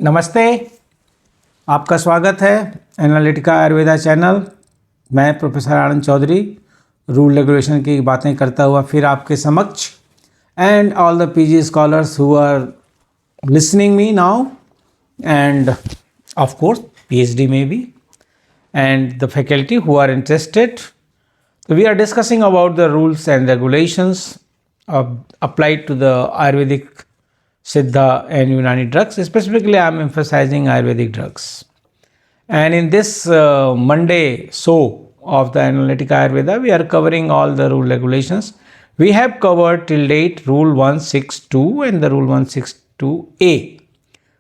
नमस्ते, आपका स्वागत है एनालिटिका आयुर्वेदा चैनल। मैं professor Anand Chaudhary rule regulation की बातें करता हुआ फिर आपके समक्ष and all the PG scholars who are listening me now and of course PhD maybe and the faculty who are interested. So we are discussing about the rules and regulations applied to the Ayurvedic, Siddha and Unani drugs. Specifically I am emphasizing Ayurvedic drugs. And in this Monday show of the Analytica Ayurveda, we are covering all the rule regulations. We have covered till date Rule 162 and the Rule 162A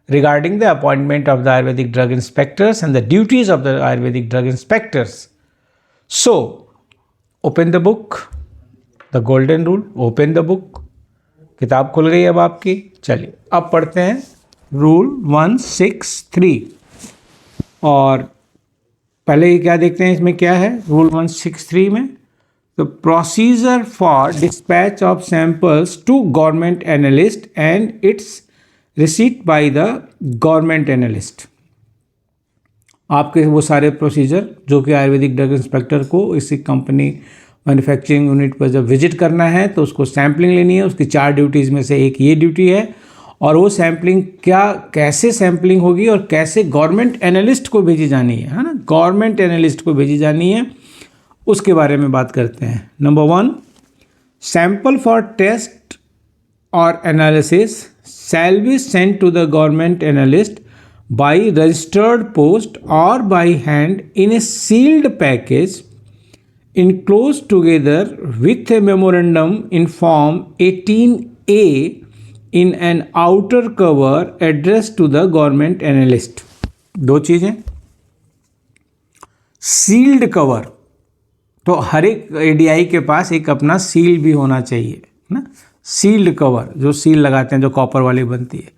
regarding the appointment of the Ayurvedic drug inspectors and the duties of the Ayurvedic drug inspectors. So, open the book, the golden rule, open the book. किताब खुल गई अब आपकी। चलिए अब पढ़ते हैं rule 163 और पहले ही क्या देखते हैं इसमें क्या है रूल 163 में। The procedure for dispatch of samples to government analyst and its receipt by the government analyst। आपके वो सारे प्रोसीजर जो कि आयुर्वेदिक ड्रग इंस्पेक्टर को इसी कंपनी मैन्युफैक्चरिंग यूनिट पर जब विजिट करना है तो उसको सैम्पलिंग लेनी है। उसकी 4 ड्यूटीज़ में से एक ये ड्यूटी है और वो सैम्पलिंग कैसे सैम्पलिंग होगी और कैसे गवर्नमेंट एनालिस्ट को भेजी जानी है ना, गवर्नमेंट एनालिस्ट को भेजी जानी है, उसके बारे में बात करते हैं। नंबर 1, सैंपल फॉर टेस्ट और analysis shall be sent to the government analyst by registered post और by hand in a sealed package enclosed together with a memorandum in form 18A in an outer cover addressed to the government analyst। दो चीज़ें, sealed cover तो हर एक ADI के पास एक अपना seal भी होना चाहिए ना। सील्ड कवर जो सील लगाते हैं जो कॉपर वाली बनती है,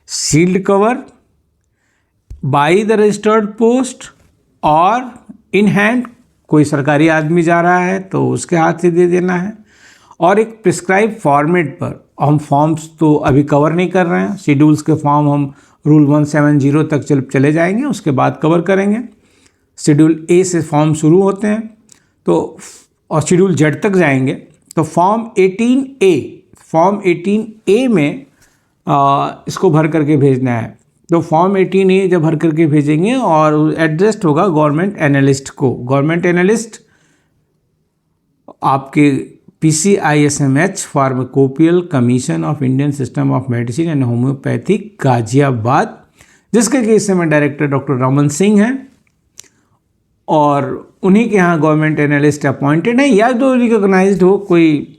sealed cover by the registered post और इन हैंड, कोई सरकारी आदमी जा रहा है तो उसके हाथ से दे देना है, और एक प्रिस्क्राइब फॉर्मेट पर। हम फॉर्म्स तो अभी कवर नहीं कर रहे हैं, शेड्यूल्स के फॉर्म हम रूल 170 तक चले जाएंगे, उसके बाद कवर करेंगे। शेड्यूल ए से फॉर्म शुरू होते हैं तो और शेड्यूल जेड तक जाएंगे तो फॉर्म 18A में इसको भर करके भेजना है। तो फॉर्म 18A जब भर करके भेजेंगे और एड्रेस्ड होगा गवर्नमेंट एनालिस्ट को। गवर्नमेंट एनालिस्ट आपके PCISMH pharmacopoeial commission of Indian system of medicine and homeopathic Ghaziabad, जिसके कि इस समय डायरेक्टर डॉक्टर रमन सिंह हैं और उन्हीं के यहाँ गवर्नमेंट एनालिस्ट अपॉइंटेड है या जो रिकॉग्नाइज्ड हो कोई।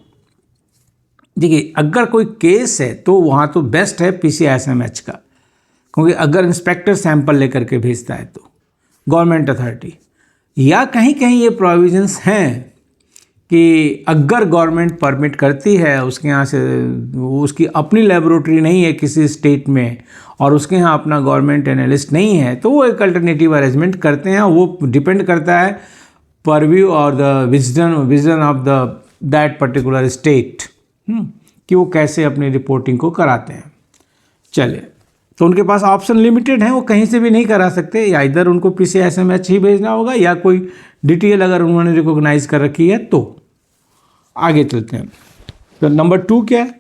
देखिए अगर कोई केस है तो वहाँ तो बेस्ट है PCISMH का, क्योंकि अगर इंस्पेक्टर सैंपल लेकर के भेजता है तो गवर्नमेंट अथॉरिटी, या कहीं कहीं ये प्रोविजंस हैं कि अगर गवर्नमेंट परमिट करती है, उसके यहाँ से उसकी अपनी लेबोरेटरी नहीं है किसी स्टेट में और उसके यहाँ अपना गवर्नमेंट एनालिस्ट नहीं है, तो वो एक अल्टरनेटिव अरेंजमेंट करते हैं। वो डिपेंड करता है परव्यू और the vision of the that particular state कि वो कैसे अपनी रिपोर्टिंग को कराते हैं। चलिए, तो उनके पास ऑप्शन लिमिटेड हैं, वो कहीं से भी नहीं करा सकते, या इधर उनको PCISMH ही भेजना होगा या कोई डिटेल अगर उन्होंने रिकॉग्नाइज कर रखी है तो। आगे चलते हैं। तो नंबर 2 क्या है,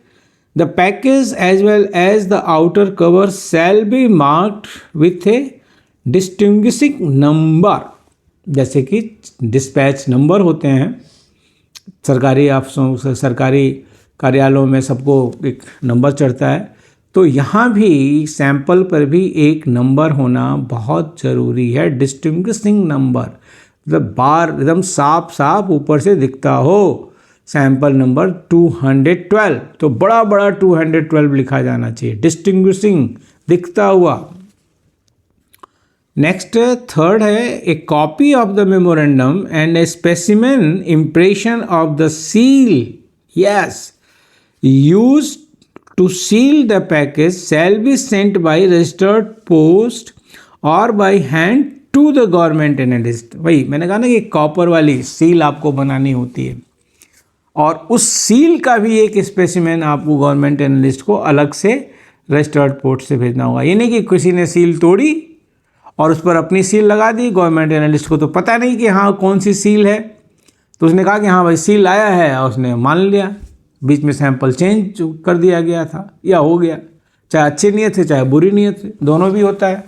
the package as well as the outer cover shall be marked with a distinguishing number. जैसे कि डिस्पैच नंबर होते हैं सरकारी ऑफिसों, सरकारी कार्यालयों में सबको एक नंबर चढ़ता है, तो यहाँ भी सैंपल पर भी एक नंबर होना बहुत ज़रूरी है। डिस्टिंग्विशिंग नंबर मतलब बार एकदम साफ साफ ऊपर से दिखता हो। सैंपल नंबर 212 तो बड़ा बड़ा 212 लिखा जाना चाहिए, डिस्टिंग्विशिंग दिखता हुआ। नेक्स्ट 3rd है ए copy of the memorandum and A specimen impression of the seal yes used to seal the package shall be sent by registered post or by hand to the government analyst। वही मैंने कहा ना कि copper वाली seal आपको बनानी होती है और उस सील का भी एक स्पेसिमेन आपको गवर्नमेंट एनालिस्ट को अलग से रजिस्टर्ड पोर्ट से भेजना होगा। ये नहीं कि किसी ने सील तोड़ी और उस पर अपनी सील लगा दी, गवर्नमेंट एनालिस्ट को तो पता नहीं कि हाँ कौन सी सील है, तो उसने कहा कि हाँ भाई सील आया है और उसने मान लिया, बीच में सैंपल चेंज कर दिया गया था या हो गया, चाहे अच्छी नीयत है चाहे बुरी नीयत है, दोनों भी होता है।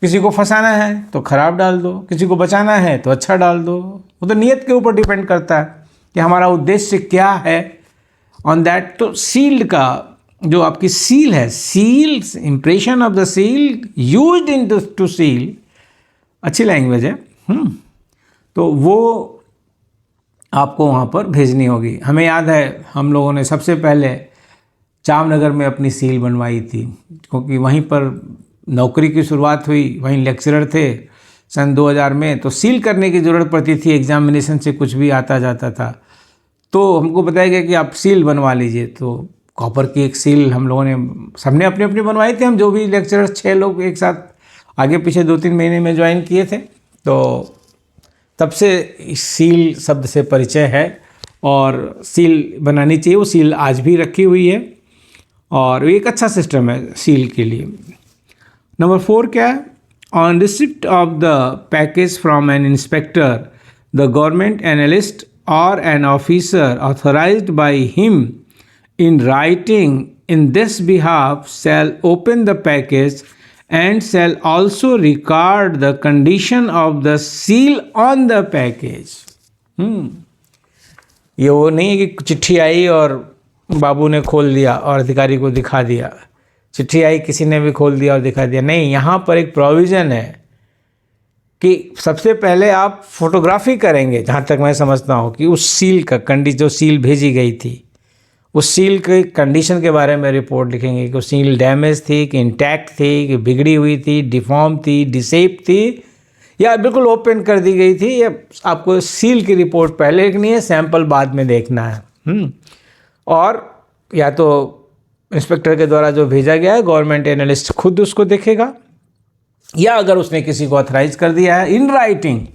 किसी को फंसाना है तो ख़राब डाल दो, किसी को बचाना है तो अच्छा डाल दो, वो तो नीयत के ऊपर डिपेंड करता है कि हमारा उद्देश्य क्या है ऑन दैट। तो सील्ड का जो आपकी सील है, seal impression of the seal used in to seal, अच्छी लैंग्वेज है, तो वो आपको वहाँ पर भेजनी होगी। हमें याद है हम लोगों ने सबसे पहले जामनगर में अपनी सील बनवाई थी, क्योंकि वहीं पर नौकरी की शुरुआत हुई, वहीं लेक्चरर थे सन 2000 में, तो सील करने की ज़रूरत पड़ती थी, एग्जामिनेशन से कुछ भी आता जाता था, तो हमको बताया गया कि आप सील बनवा लीजिए। तो कॉपर की एक सील हम लोगों ने सबने अपनी अपनी बनवाई थी, हम जो भी लेक्चरर 6 लोग एक साथ आगे पीछे 2-3 महीने में ज्वाइन किए थे, तो तब से इस सील शब्द से परिचय है और सील बनानी चाहिए। वो सील आज भी रखी हुई है और एक अच्छा सिस्टम है सील के लिए। नंबर 4 क्या है? On receipt of the package from an inspector, the government analyst और an officer authorised by him in writing in this behalf shall open the package and shall also record the condition of the seal on the package। ये वो नहीं है कि चिट्ठी आई और बाबू ने खोल दिया और अधिकारी को दिखा दिया, चिट्ठी आई किसी ने भी खोल दिया और दिखा दिया, नहीं, यहाँ पर एक प्रोविज़न है कि सबसे पहले आप फोटोग्राफी करेंगे, जहाँ तक मैं समझता हूँ, कि उस सील का जो सील भेजी गई थी उस सील के कंडीशन के बारे में रिपोर्ट लिखेंगे कि सील डैमेज थी कि इंटैक्ट थी कि बिगड़ी हुई थी, डिफॉर्म थी, डिसेप थी या बिल्कुल ओपन कर दी गई थी। या आपको सील की रिपोर्ट पहले लिखनी है, सैंपल बाद में देखना है। और या तो इंस्पेक्टर के द्वारा जो भेजा गया है गवर्नमेंट एनालिस्ट खुद उसको देखेगा, या अगर उसने किसी को ऑथराइज कर दिया है इन राइटिंग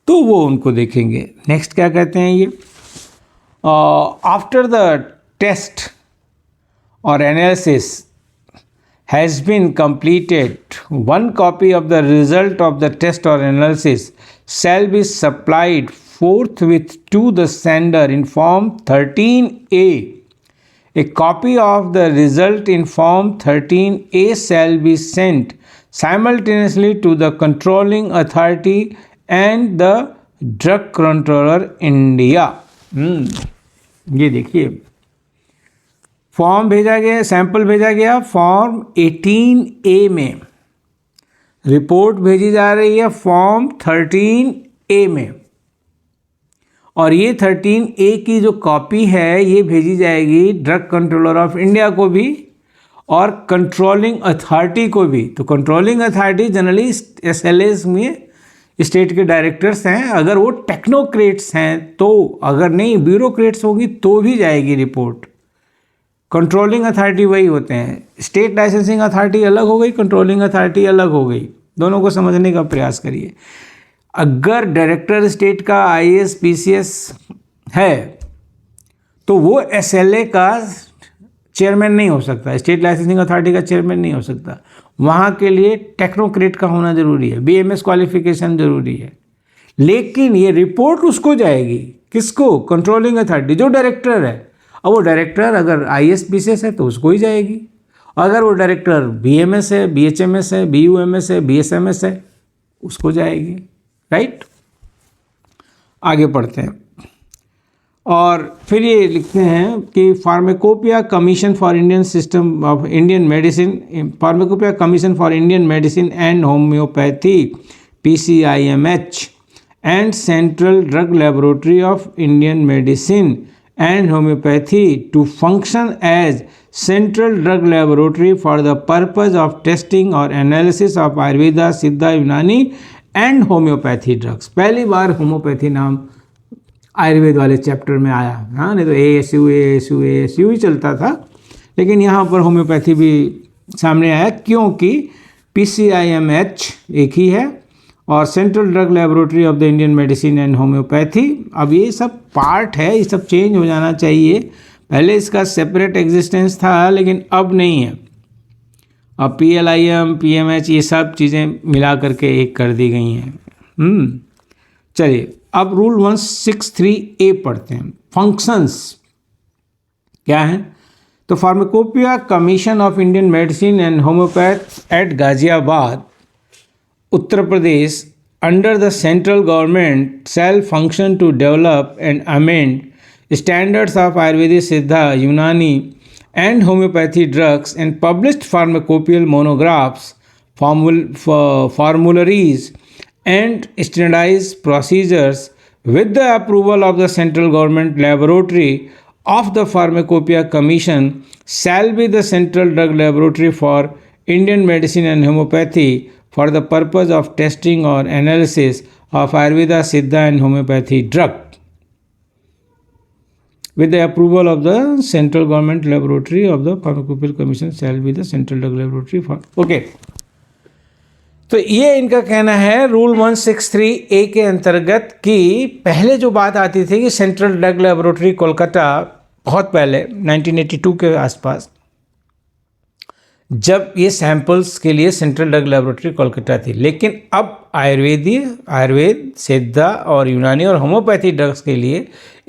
तो वो उनको देखेंगे। नेक्स्ट क्या कहते हैं ये? After the test or analysis has been completed, one copy of the result of the test or analysis shall be supplied forthwith to the sender in Form 13A. A copy of the result in Form 13A shall be sent simultaneously to the controlling authority and the Drug Controller India। ये देखिए, form भेजा गया, sample भेजा गया form 18A में, report भेजी जा रही है फॉर्म 13A में, और ये 13A की जो कॉपी है ये भेजी जाएगी ड्रग कंट्रोलर ऑफ इंडिया को भी और कंट्रोलिंग अथॉरिटी को भी। तो कंट्रोलिंग अथॉरिटी जनरली SLAs में स्टेट के डायरेक्टर्स हैं, अगर वो टेक्नोक्रेट्स हैं तो, अगर नहीं ब्यूरोक्रेट्स होगी तो भी जाएगी रिपोर्ट। कंट्रोलिंग अथॉरिटी वही होते हैं, स्टेट लाइसेंसिंग अथॉरिटी अलग हो गई, कंट्रोलिंग अथॉरिटी अलग हो गई, दोनों को समझने का प्रयास करिए। अगर डायरेक्टर स्टेट का IAS PCS है तो वो SLA का चेयरमैन नहीं हो सकता, स्टेट लाइसेंसिंग अथॉरिटी का चेयरमैन नहीं हो सकता, वहाँ के लिए टेक्नोक्रेट का होना ज़रूरी है, BMS क्वालिफिकेशन ज़रूरी है। लेकिन ये रिपोर्ट उसको जाएगी, किसको? कंट्रोलिंग अथॉरिटी, जो डायरेक्टर है। अब वो डायरेक्टर अगर IAS PCS है तो उसको ही जाएगी, अगर वो डायरेक्टर BMS है, BHMS है, BUMS है, BSMS है, उसको जाएगी। राइट, आगे पढ़ते हैं और फिर ये लिखते हैं कि pharmacopoeia commission for Indian system of Indian medicine, pharmacopoeia commission for Indian medicine and homeopathy PCIMH and Central Drug Laboratory of Indian Medicine and Homeopathy to function as Central Drug Laboratory for the purpose of testing or analysis of Ayurveda, Siddha, Unani and Homeopathy drugs। पहली बार homeopathy नाम आयुर्वेद वाले chapter में आया, हाँ, नहीं तो ASU ही चलता था, लेकिन यहाँ पर होम्योपैथी भी सामने आया क्योंकि PCIMH एक ही है और central drug laboratory of the Indian medicine and homeopathy. अब ये सब पार्ट है, ये सब चेंज हो जाना चाहिए, पहले इसका सेपरेट एग्जिस्टेंस था लेकिन अब नहीं है। अब PLIM PMH ये सब चीज़ें मिला करके एक कर दी गई हैं। चलिए अब रूल 163A पढ़ते हैं। फंक्शंस क्या हैं? तो pharmacopoeia commission of Indian medicine and homoeopath at Ghaziabad Uttar Pradesh under the central government shall function to develop and amend standards of Ayurvedic, Siddha, Unani and homeopathy drugs and published pharmacopoeial monographs, formularies and standardized procedures with the approval of the central government laboratory of the Pharmacopoeia Commission shall be the central drug laboratory for Indian medicine and homeopathy for the purpose of testing or analysis of Ayurveda, Siddha and homeopathy drug with the approval of the central government laboratory of the Pharmacopoeia Commission shall be the central drug laboratory for okay. तो ये इनका कहना है rule 163A के अंतर्गत कि पहले जो बात आती थी कि सेंट्रल ड्रग लेबोरेटरी कोलकाता बहुत पहले 1982 के आसपास जब ये सैंपल्स के लिए सेंट्रल ड्रग लेबोरेटरी कोलकाता थी, लेकिन अब आयुर्वेद, सिद्धा और यूनानी और होम्योपैथी ड्रग्स के लिए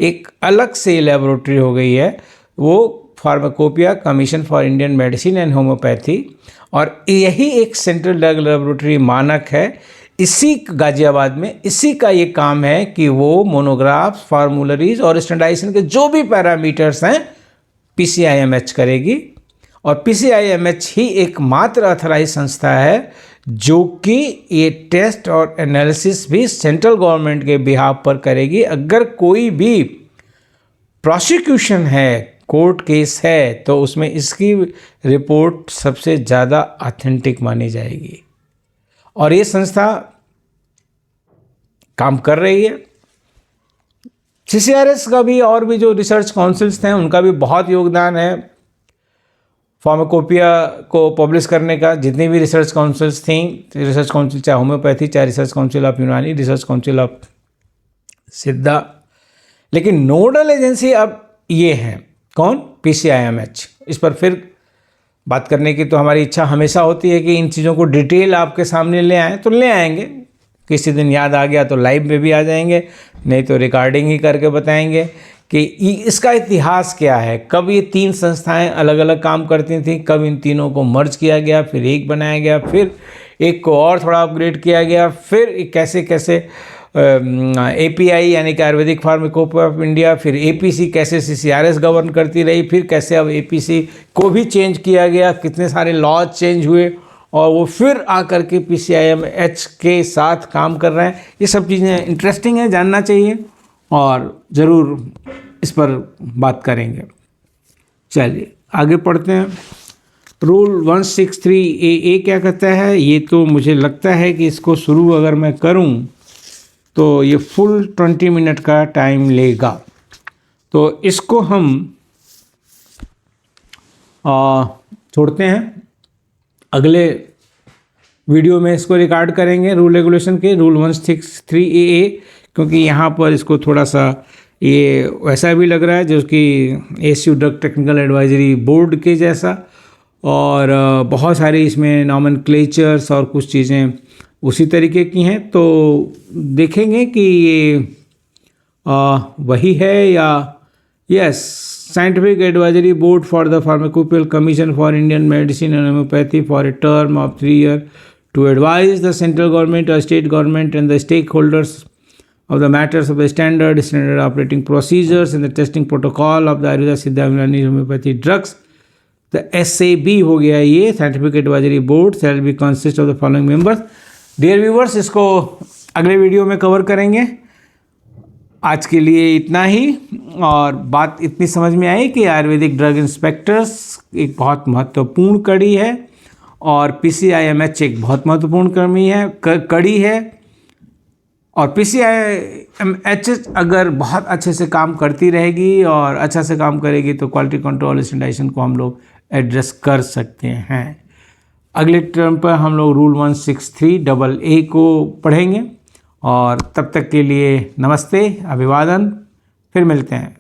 एक अलग से लेबोरेटरी हो गई है, वो pharmacopoeia commission for Indian medicine and homeopathy, और यही एक सेंट्रल ड्रग लेबोरेटरी मानक है। इसी गाजियाबाद में इसी का ये काम है कि वो मोनोग्राफ्स, फार्मूलरीज और स्टैंडर्डाइजेशन के जो भी पैरामीटर्स हैं PCIMH करेगी, और PCIMH ही एकमात्र अथराइज संस्था है जो कि ये टेस्ट और एनालिसिस भी सेंट्रल गवर्नमेंट के बिहाफ पर करेगी। अगर कोई भी प्रोसिक्यूशन है, कोर्ट केस है, तो उसमें इसकी रिपोर्ट सबसे ज़्यादा ऑथेंटिक मानी जाएगी, और ये संस्था काम कर रही है। CCRS का भी और भी जो रिसर्च काउंसिल्स हैं उनका भी बहुत योगदान है फार्माकोपिया को पब्लिश करने का। जितनी भी रिसर्च काउंसिल्स थी, रिसर्च काउंसिल चाहे होम्योपैथी, चाहे रिसर्च काउंसिल ऑफ यूनानी, रिसर्च काउंसिल ऑफ सिद्धा, लेकिन नोडल एजेंसी अब ये हैं कौन? PCIMH। इस पर फिर बात करने की तो हमारी इच्छा हमेशा होती है कि इन चीज़ों को डिटेल आपके सामने ले आएँ, तो ले आएंगे। किसी दिन याद आ गया तो लाइव में भी आ जाएंगे, नहीं तो रिकॉर्डिंग ही करके बताएंगे कि इसका इतिहास क्या है, कब ये तीन संस्थाएं अलग अलग काम करती थीं, कब इन तीनों को मर्ज किया गया, फिर एक बनाया गया, फिर एक को और थोड़ा अपग्रेड किया गया, फिर कैसे कैसे API यानी कि आयुर्वेदिक फार्माकोपिया ऑफ इंडिया, फिर APC कैसे CCRS गवर्न करती रही, फिर कैसे अब APC को भी चेंज किया गया, कितने सारे लॉज चेंज हुए और वो फिर आकर के PCIMH के साथ काम कर रहे हैं। ये सब चीज़ें इंटरेस्टिंग है, जानना चाहिए और ज़रूर इस पर बात करेंगे। चलिए आगे पढ़ते हैं। रूल 163A क्या कहता है? ये तो मुझे लगता है कि इसको शुरू अगर मैं करूं तो ये फुल 20 मिनट का टाइम लेगा, तो इसको हम छोड़ते हैं। अगले वीडियो में इसको रिकॉर्ड करेंगे रूल रेगुलेशन के, रूल 163AA, क्योंकि यहाँ पर इसको थोड़ा सा ये वैसा भी लग रहा है जो कि ACU drug technical advisory board के जैसा, और बहुत सारी इसमें नॉमेनक्लेचर्स और कुछ चीज़ें उसी तरीके की हैं। तो देखेंगे कि ये वही है या yes, scientific advisory board for the pharmacopoeial commission for Indian medicine and homeopathy for a term of 3 years to advise the central government or state government and the stakeholders of the matters of the standard operating procedures and the testing protocol of the Ayurveda, Siddha, Unani, homeopathy drugs. The SAB हो गया ये, scientific advisory board, shall be consist of the following members. Dear viewers, इसको अगले video में cover करेंगे। आज के लिए इतना ही, और बात इतनी समझ में आई कि आयुर्वेदिक ड्रग इंस्पेक्टर्स एक बहुत महत्वपूर्ण कड़ी है और PCIMH एक बहुत महत्वपूर्ण कड़ी है, और PCIMH अगर बहुत अच्छे से काम करती रहेगी और अच्छा से काम करेगी तो क्वालिटी कंट्रोल स्टैंडर्डाइजेशन को हम लोग एड्रेस कर सकते हैं। अगले टर्म पर हम लोग रूल 163AA को पढ़ेंगे, और तब तक के लिए नमस्ते, अभिवादन, फिर मिलते हैं।